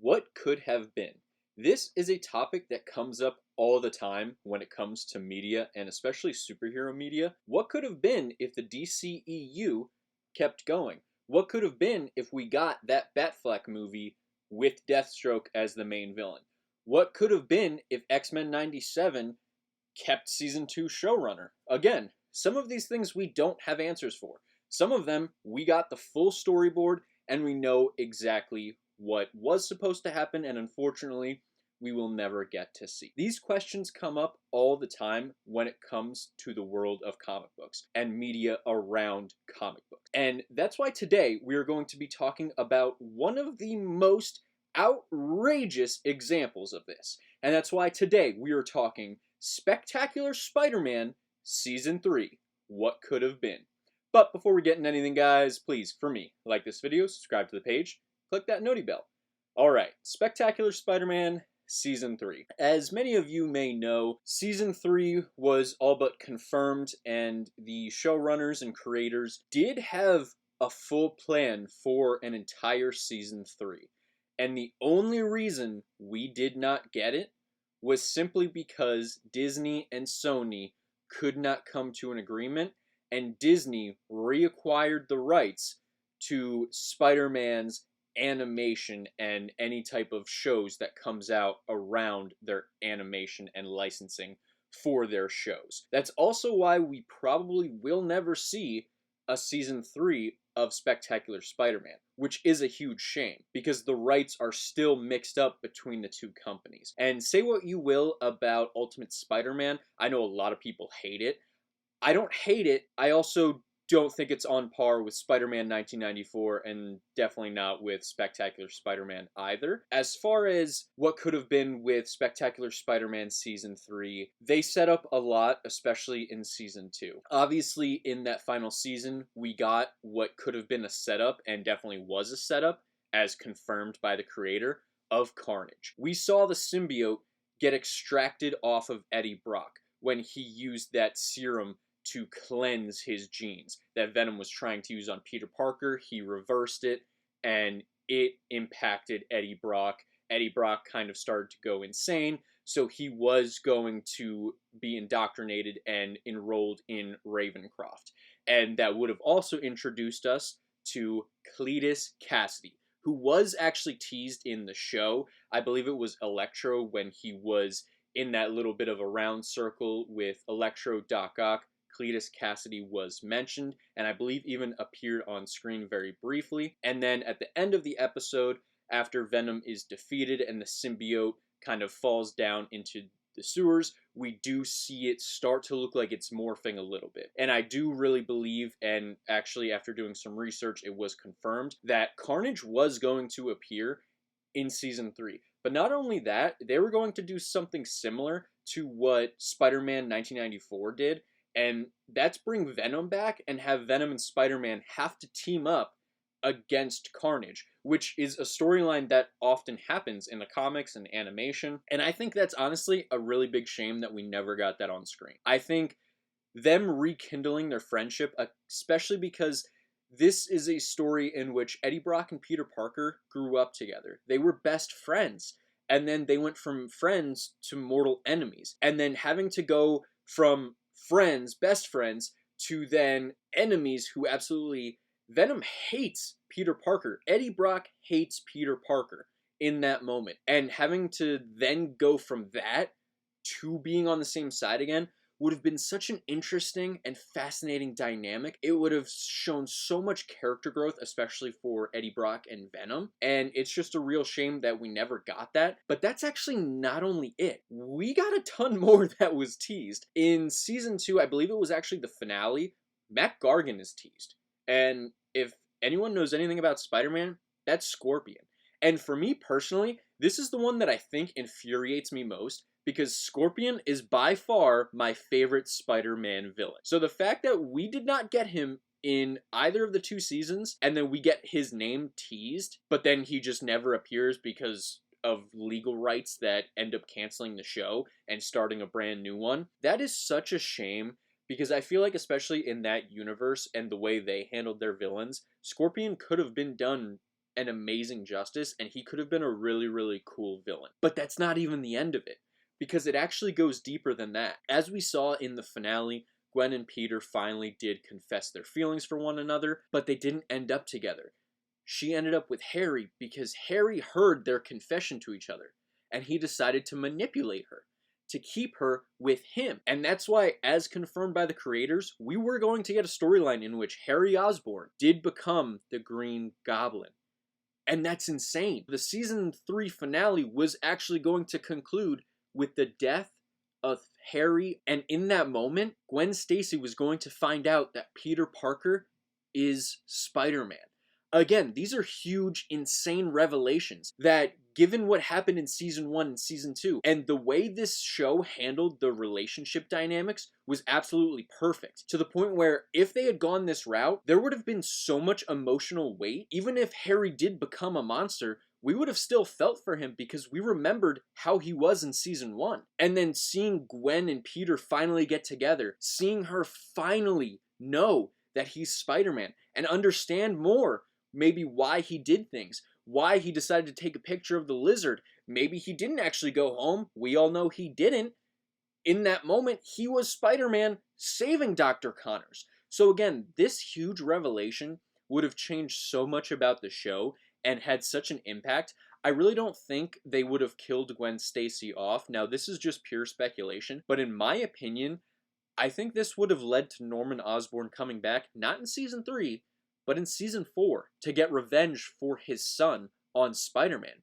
What could have been? This is a topic that comes up all the time when it comes to media and especially superhero media. What could have been if the DCEU kept going? What could have been if we got that Batfleck movie with Deathstroke as the main villain? What could have been if X-Men 97 kept season 2 showrunner? Again, some of these things we don't have answers for. Some of them we got the full storyboard and we know exactly what was supposed to happen, and unfortunately, we will never get to see. These questions come up all the time when it comes to the world of comic books and media around comic books. And that's why today we are going to be talking about one of the most outrageous examples of this. And that's why today we are talking Spectacular Spider-Man Season 3, What Could Have Been. But before we get into anything, guys, please, for me, like this video, subscribe to the page, click that noti bell. Alright, Spectacular Spider-Man Season 3. As many of you may know, Season 3 was all but confirmed, and the showrunners and creators did have a full plan for an entire Season 3. And the only reason we did not get it was simply because Disney and Sony could not come to an agreement, and Disney reacquired the rights to Spider-Man's animation and any type of shows that comes out around their animation and licensing for their shows. That's also why we probably will never see a season 3 of Spectacular Spider-Man, which is a huge shame because the rights are still mixed up between the two companies. And say what you will about Ultimate Spider-Man, I know a lot of people hate it. I don't hate it. I also don't think it's on par with Spider-Man 1994, and definitely not with Spectacular Spider-Man either. As far as what could have been with Spectacular Spider-Man Season 3, they set up a lot, especially in Season 2. Obviously, in that final season, we got what could have been a setup, and definitely was a setup, as confirmed by the creator, of Carnage. We saw the symbiote get extracted off of Eddie Brock when he used that serum to cleanse his genes that Venom was trying to use on Peter Parker. He reversed it, and it impacted Eddie Brock. Eddie Brock kind of started to go insane, so he was going to be indoctrinated and enrolled in Ravencroft. And that would have also introduced us to Cletus Cassidy, who was actually teased in the show. I believe it was Electro when he was in that little bit of a round circle with Electro, Doc Ock. Cletus Cassidy was mentioned, and I believe even appeared on screen very briefly. And then at the end of the episode, after Venom is defeated and the symbiote kind of falls down into the sewers, we do see it start to look like it's morphing a little bit. And I do really believe, and actually after doing some research, it was confirmed, that Carnage was going to appear in Season 3. But not only that, they were going to do something similar to what Spider-Man 1994 did, and that's bring Venom back and have Venom and Spider-Man have to team up against Carnage, which is a storyline that often happens in the comics and animation. And I think that's honestly a really big shame that we never got that on screen. I think them rekindling their friendship, especially because this is a story in which Eddie Brock and Peter Parker grew up together. They were best friends, and then they went from friends to mortal enemies. And then having to go from friends, best friends, to then enemies who absolutely... Venom hates Peter Parker. Eddie Brock hates Peter Parker in that moment. And having to then go from that to being on the same side again would have been such an interesting and fascinating dynamic. It would have shown so much character growth, especially for Eddie Brock and Venom. And it's just a real shame that we never got that. But that's actually not only it. We got a ton more that was teased. In Season 2, I believe it was actually the finale, Mac Gargan is teased. And if anyone knows anything about Spider-Man, that's Scorpion. And for me personally, this is the one that I think infuriates me most, because Scorpion is by far my favorite Spider-Man villain. So the fact that we did not get him in either of the two seasons, and then we get his name teased, but then he just never appears because of legal rights that end up canceling the show and starting a brand new one, that is such a shame, because I feel like especially in that universe and the way they handled their villains, Scorpion could have been done an amazing justice, and he could have been a really, really cool villain. But that's not even the end of it, because it actually goes deeper than that. As we saw in the finale, Gwen and Peter finally did confess their feelings for one another, but they didn't end up together. She ended up with Harry because Harry heard their confession to each other, and he decided to manipulate her, to keep her with him. And that's why, as confirmed by the creators, we were going to get a storyline in which Harry Osborn did become the Green Goblin. And that's insane. The season 3 finale was actually going to conclude with the death of Harry, and in that moment, Gwen Stacy was going to find out that Peter Parker is Spider-Man. Again, these are huge, insane revelations that, given what happened in season 1 and season 2, and the way this show handled the relationship dynamics was absolutely perfect. To the point where, if they had gone this route, there would have been so much emotional weight. Even if Harry did become a monster, we would have still felt for him because we remembered how he was in season 1. And then seeing Gwen and Peter finally get together, seeing her finally know that he's Spider-Man and understand more maybe why he did things, why he decided to take a picture of the lizard. Maybe he didn't actually go home. We all know he didn't. In that moment, he was Spider-Man saving Dr. Connors. So again, this huge revelation would have changed so much about the show and had such an impact. I really don't think they would have killed Gwen Stacy off. Now, this is just pure speculation, but in my opinion, I think this would have led to Norman Osborn coming back, not in season 3, but in season 4, to get revenge for his son on Spider-Man.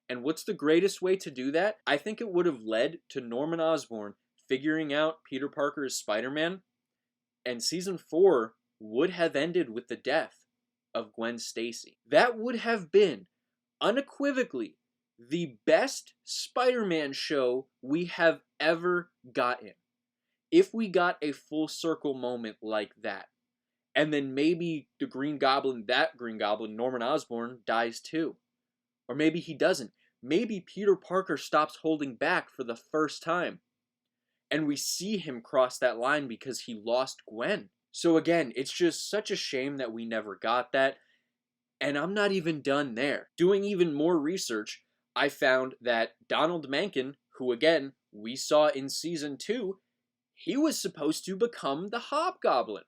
And what's the greatest way to do that? I think it would have led to Norman Osborn figuring out Peter Parker is Spider-Man, and season 4 would have ended with the death of Gwen Stacy. That would have been, unequivocally, the best Spider-Man show we have ever gotten. If we got a full circle moment like that. And then maybe the Green Goblin, that Green Goblin, Norman Osborn, dies too. Or maybe he doesn't. Maybe Peter Parker stops holding back for the first time. And we see him cross that line because he lost Gwen. So again, it's just such a shame that we never got that. And I'm not even done there. Doing even more research, I found that Donald Menken, who again, we saw in season 2, he was supposed to become the Hobgoblin,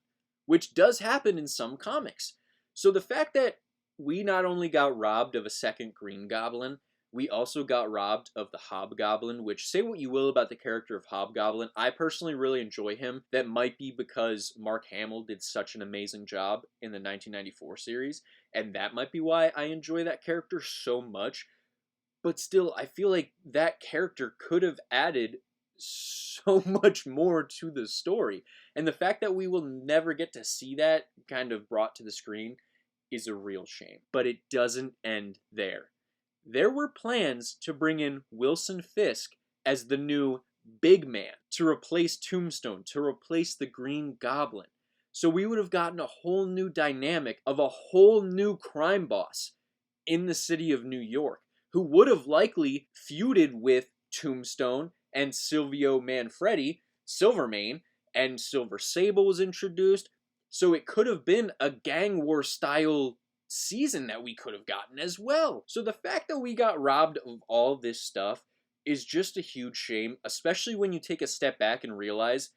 which does happen in some comics. So the fact that we not only got robbed of a second Green Goblin, we also got robbed of the Hobgoblin, which, say what you will about the character of Hobgoblin, I personally really enjoy him. That might be because Mark Hamill did such an amazing job in the 1994 series, and that might be why I enjoy that character so much. But still, I feel like that character could have added so much more to the story. And the fact that we will never get to see that kind of brought to the screen is a real shame. But it doesn't end there. There were plans to bring in Wilson Fisk as the new big man, to replace Tombstone, to replace the Green Goblin. So we would have gotten a whole new dynamic of a whole new crime boss in the city of New York, who would have likely feuded with Tombstone and Silvio Manfredi, Silvermane, and Silver Sable was introduced. So it could have been a gang war style season that we could have gotten as well. So the fact that we got robbed of all this stuff is just a huge shame, especially when you take a step back and realize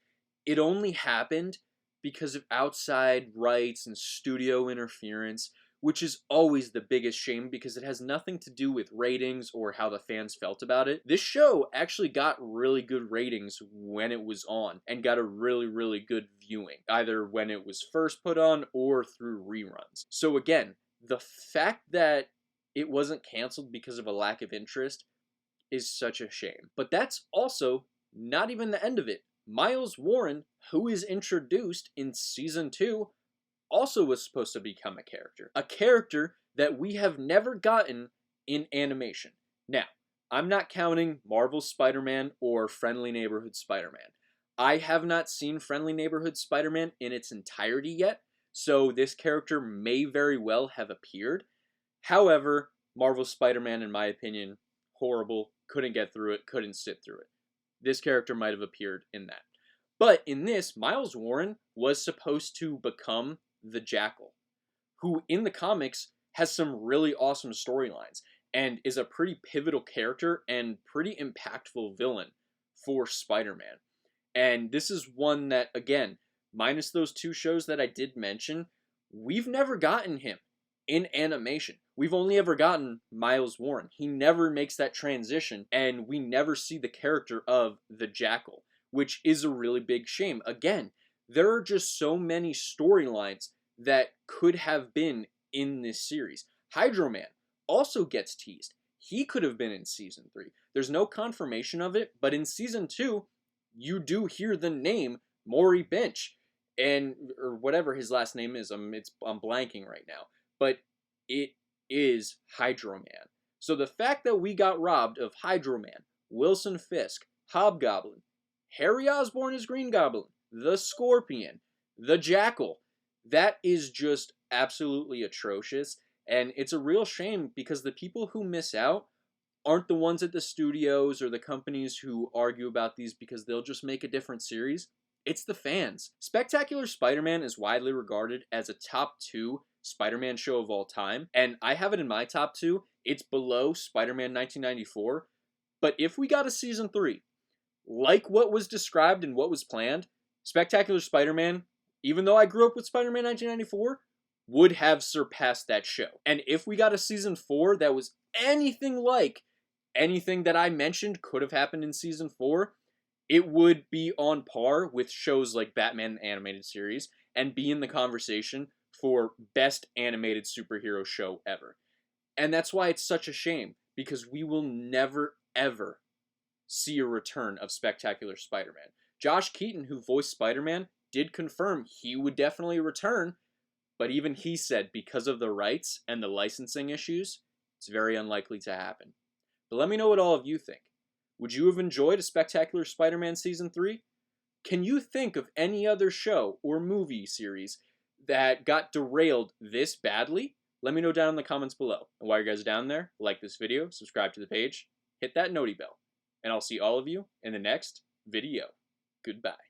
it only happened because of outside rights and studio interference, which is always the biggest shame because it has nothing to do with ratings or how the fans felt about it. This show actually got really good ratings when it was on and got a really, really good viewing, either when it was first put on or through reruns. So again, the fact that it wasn't canceled because of a lack of interest is such a shame. But that's also not even the end of it. Miles Warren, who is introduced in season 2, also was supposed to become a character that we have never gotten in animation. Now, I'm not counting Marvel's Spider-Man or Friendly Neighborhood Spider-Man. I have not seen Friendly Neighborhood Spider-Man in its entirety yet, so this character may very well have appeared. However, Marvel's Spider-Man, in my opinion, horrible, couldn't get through it, couldn't sit through it. This character might have appeared in that. But in this, Miles Warren was supposed to become the Jackal, who in the comics has some really awesome storylines and is a pretty pivotal character and pretty impactful villain for Spider-Man. And this is one that, again, minus those two shows that I did mention, we've never gotten him in animation. We've only ever gotten Miles Warren. He never makes that transition, and we never see the character of the Jackal, which is a really big shame. Again, there are just so many storylines that could have been in this series. Hydro-Man also gets teased. He could have been in season 3. There's no confirmation of it, but in season 2, you do hear the name Maury Bench, and or whatever his last name is. I'm blanking right now, but it is Hydro-Man. So the fact that we got robbed of Hydro-Man, Wilson Fisk, Hobgoblin, Harry Osborn as Green Goblin, the Scorpion, the Jackal, that is just absolutely atrocious. And it's a real shame because the people who miss out aren't the ones at the studios or the companies who argue about these because they'll just make a different series. It's the fans. Spectacular Spider-Man is widely regarded as a top 2 Spider-Man show of all time, and I have it in my top 2. It's below Spider-Man 1994, but if we got a season 3, like what was described and what was planned, Spectacular Spider-Man, even though I grew up with Spider-Man 1994, would have surpassed that show. And if we got a season 4 that was anything like anything that I mentioned could have happened in season 4, it would be on par with shows like Batman the Animated Series and be in the conversation for best animated superhero show ever. And that's why it's such a shame, because we will never, ever see a return of Spectacular Spider-Man. Josh Keaton, who voiced Spider-Man, did confirm he would definitely return, but even he said because of the rights and the licensing issues, it's very unlikely to happen. But let me know what all of you think. Would you have enjoyed a Spectacular Spider-Man Season 3? Can you think of any other show or movie series that got derailed this badly? Let me know down in the comments below. And while you guys are down there, like this video, subscribe to the page, hit that noti bell, and I'll see all of you in the next video. Goodbye.